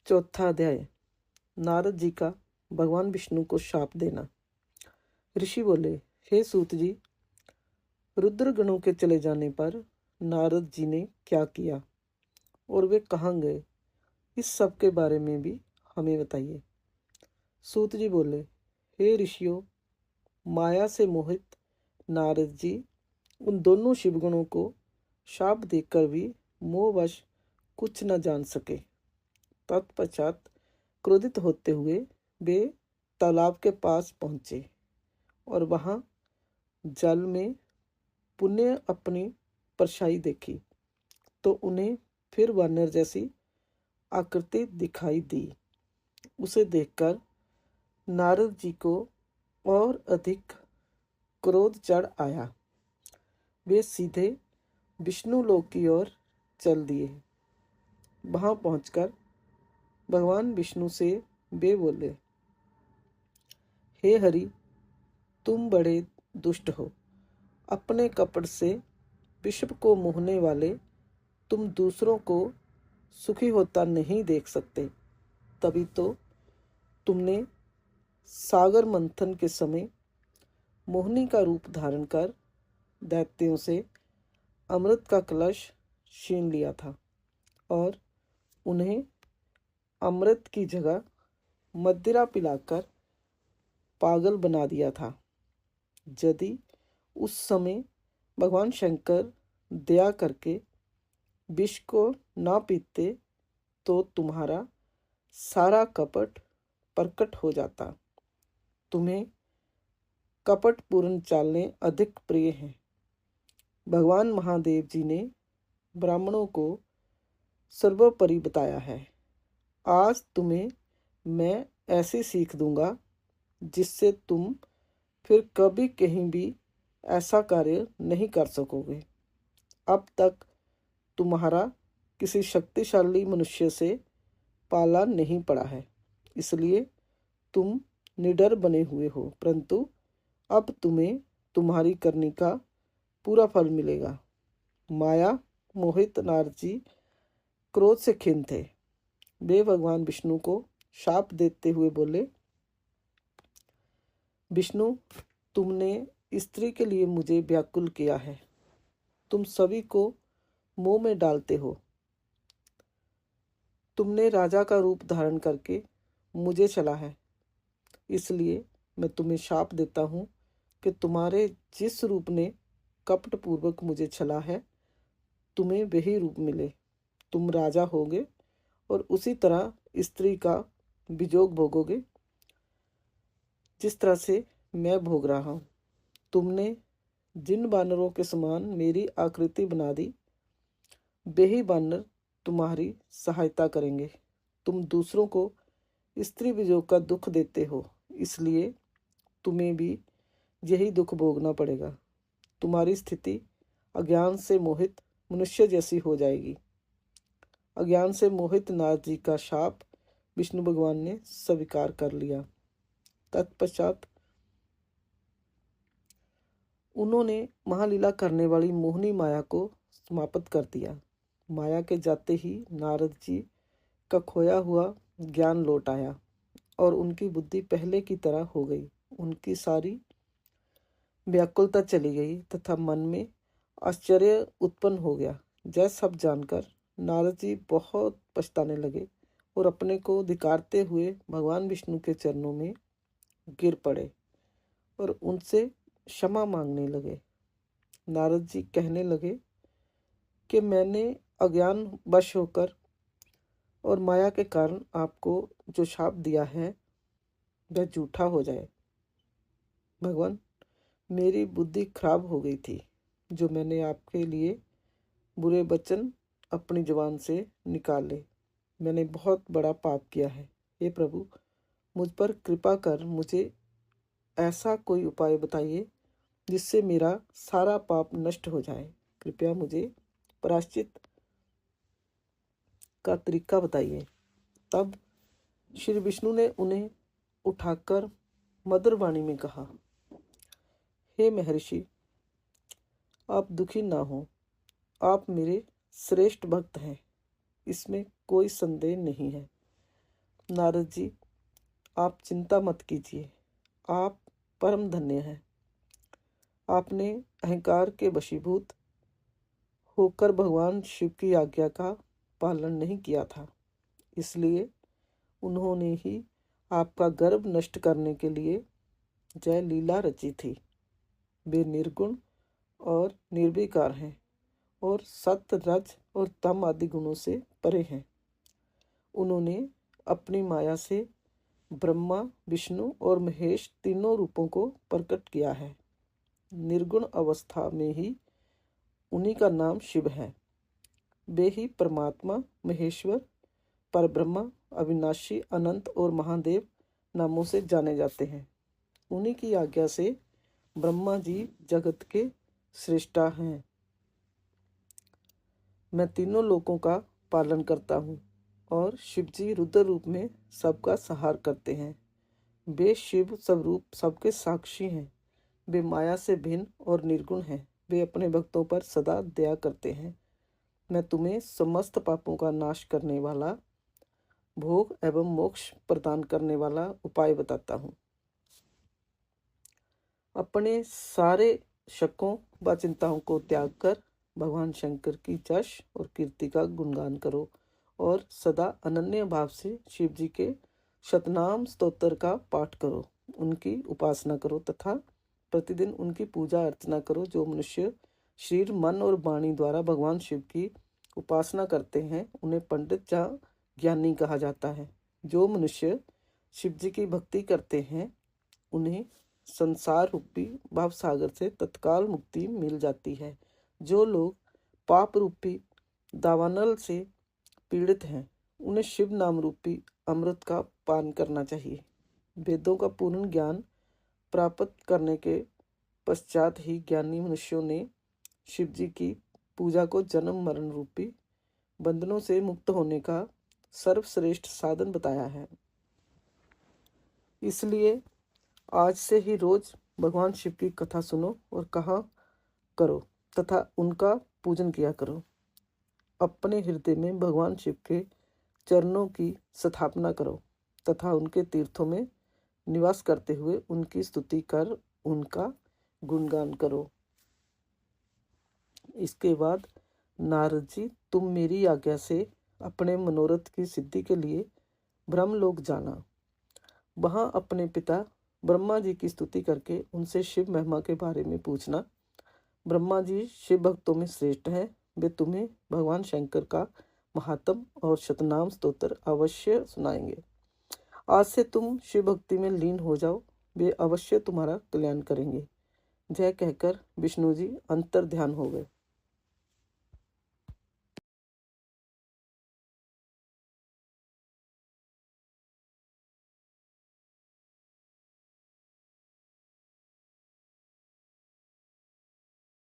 चौथा अध्याय। नारद जी का भगवान विष्णु को शाप देना। ऋषि बोले, हे सूत जी, रुद्र गणों के चले जाने पर नारद जी ने क्या किया और वे कहाँ गए, इस सब के बारे में भी हमें बताइए। सूत जी बोले, हे ऋषियों, माया से मोहित नारद जी उन दोनों शिवगणों को शाप देकर भी मोहवश कुछ न जान सके। तत्पश्चात क्रोधित होते हुए वे तालाब के पास पहुंचे और वहां जल में पुनः अपनी परछाई देखी तो उन्हें फिर वानर जैसी आकृति दिखाई दी। उसे देखकर नारद जी को और अधिक क्रोध चढ़ आया। वे सीधे विष्णु लोक की ओर चल दिए। वहां पहुंचकर भगवान विष्णु से वे बोले, हे हरि, तुम बड़े दुष्ट हो। अपने कपट से विश्व को मोहने वाले तुम दूसरों को सुखी होता नहीं देख सकते। तभी तो तुमने सागर मंथन के समय मोहिनी का रूप धारण कर दैत्यों से अमृत का कलश छीन लिया था और उन्हें अमृत की जगह मदिरा पिलाकर पागल बना दिया था। यदि उस समय भगवान शंकर दया करके विष को ना पीते तो तुम्हारा सारा कपट प्रकट हो जाता। तुम्हें कपटपूर्ण चालें अधिक प्रिय हैं। भगवान महादेव जी ने ब्राह्मणों को सर्वोपरि बताया है। आज तुम्हें मैं ऐसी सीख दूंगा जिससे तुम फिर कभी कहीं भी ऐसा कार्य नहीं कर सकोगे। अब तक तुम्हारा किसी शक्तिशाली मनुष्य से पाला नहीं पड़ा है, इसलिए तुम निडर बने हुए हो, परंतु अब तुम्हें तुम्हारी करनी का पूरा फल मिलेगा। माया मोहित नारद जी क्रोध से खिन्न थे। वे भगवान विष्णु को शाप देते हुए बोले, विष्णु, तुमने स्त्री के लिए मुझे व्याकुल किया है। तुम सभी को मोह में डालते हो। तुमने राजा का रूप धारण करके मुझे चला है, इसलिए मैं तुम्हें शाप देता हूँ कि तुम्हारे जिस रूप ने कपटपूर्वक मुझे छला है, तुम्हें वही रूप मिले। तुम राजा होगे और उसी तरह स्त्री का वियोग भोगोगे जिस तरह से मैं भोग रहा हूँ। तुमने जिन बानरों के समान मेरी आकृति बना दी, वही बानर तुम्हारी सहायता करेंगे। तुम दूसरों को स्त्री वियोग का दुख देते हो, इसलिए तुम्हें भी यही दुख भोगना पड़ेगा। तुम्हारी स्थिति अज्ञान से मोहित मनुष्य जैसी हो जाएगी। अज्ञान से मोहित नारद जी का शाप विष्णु भगवान ने स्वीकार कर लिया। तत्पश्चात उन्होंने महालीला करने वाली मोहिनी माया को समाप्त कर दिया। माया के जाते ही नारद जी का खोया हुआ ज्ञान लौट आया और उनकी बुद्धि पहले की तरह हो गई। उनकी सारी व्याकुलता चली गई तथा मन में आश्चर्य उत्पन्न हो गया। यह सब जानकर नारद जी बहुत पछताने लगे और अपने को धिक्कारते हुए भगवान विष्णु के चरणों में गिर पड़े और उनसे क्षमा मांगने लगे। नारद जी कहने लगे कि मैंने अज्ञान वश होकर और माया के कारण आपको जो शाप दिया है वह झूठा हो जाए। भगवान, मेरी बुद्धि खराब हो गई थी जो मैंने आपके लिए बुरे वचन अपनी जुबान से निकाले। मैंने बहुत बड़ा पाप किया है। हे प्रभु, मुझ पर कृपा कर मुझे ऐसा कोई उपाय बताइए जिससे मेरा सारा पाप नष्ट हो जाए। कृपया मुझे प्रायश्चित का तरीका बताइए। तब श्री विष्णु ने उन्हें उठाकर मधुर वाणी में कहा, हे महर्षि, आप दुखी ना हो। आप मेरे श्रेष्ठ भक्त हैं, इसमें कोई संदेह नहीं है। नारद जी, आप चिंता मत कीजिए, आप परम धन्य हैं। आपने अहंकार के वशीभूत होकर भगवान शिव की आज्ञा का पालन नहीं किया था, इसलिए उन्होंने ही आपका गर्व नष्ट करने के लिए जय लीला रची थी। वे निर्गुण और निर्विकार हैं और सत्य, रज और तम आदि गुणों से परे हैं। उन्होंने अपनी माया से ब्रह्मा, विष्णु और महेश तीनों रूपों को प्रकट किया है। निर्गुण अवस्था में ही उन्हीं का नाम शिव है। वे ही परमात्मा, महेश्वर, परब्रह्मा, अविनाशी, अनंत और महादेव नामों से जाने जाते हैं। उन्हीं की आज्ञा से ब्रह्मा जी जगत के सृष्टा हैं। मैं तीनों लोकों का पालन करता हूँ और शिव जी रुद्र रूप में सबका संहार करते हैं। वे शिव स्वरूप सबके साक्षी हैं। वे माया से भिन्न और निर्गुण हैं। वे अपने भक्तों पर सदा दया करते हैं। मैं तुम्हें समस्त पापों का नाश करने वाला, भोग एवं मोक्ष प्रदान करने वाला उपाय बताता हूँ। अपने सारे शकों व चिंताओं को त्याग कर भगवान शंकर की जश और कीर्ति का गुणगान करो और सदा अनन्य भाव से शिव जी के शतनाम स्तोत्र का पाठ करो, उनकी उपासना करो तथा प्रतिदिन उनकी पूजा अर्चना करो। जो मनुष्य शरीर, मन और वाणी द्वारा भगवान शिव की उपासना करते हैं उन्हें पंडित या ज्ञानी कहा जाता है। जो मनुष्य शिव जी की भक्ति करते हैं उन्हें संसार रूपी भव सागर से तत्काल मुक्ति मिल जाती है। जो लोग पाप रूपी दावानल से पीड़ित हैं उन्हें शिव नाम रूपी अमृत का पान करना चाहिए। वेदों का पूर्ण ज्ञान प्राप्त करने के पश्चात ही ज्ञानी मनुष्यों ने शिव जी की पूजा को जन्म मरण रूपी बंधनों से मुक्त होने का सर्वश्रेष्ठ साधन बताया है। इसलिए आज से ही रोज भगवान शिव की कथा सुनो और कहा करो तथा उनका पूजन किया करो। अपने हृदय में भगवान शिव के चरणों की स्थापना करो तथा उनके तीर्थों में निवास करते हुए उनकी स्तुति कर उनका गुणगान करो। इसके बाद नारद जी, तुम मेरी आज्ञा से अपने मनोरथ की सिद्धि के लिए ब्रह्मलोक जाना। वहाँ अपने पिता ब्रह्मा जी की स्तुति करके उनसे शिव महिमा के बारे में पूछना। ब्रह्मा जी शिव भक्तों में श्रेष्ठ हैं। वे तुम्हें भगवान शंकर का महात्म और शतनाम स्तोत्र अवश्य सुनाएंगे। आज से तुम शिव भक्ति में लीन हो जाओ, वे अवश्य तुम्हारा कल्याण करेंगे। जय कहकर विष्णु जी अंतर ध्यान हो गए।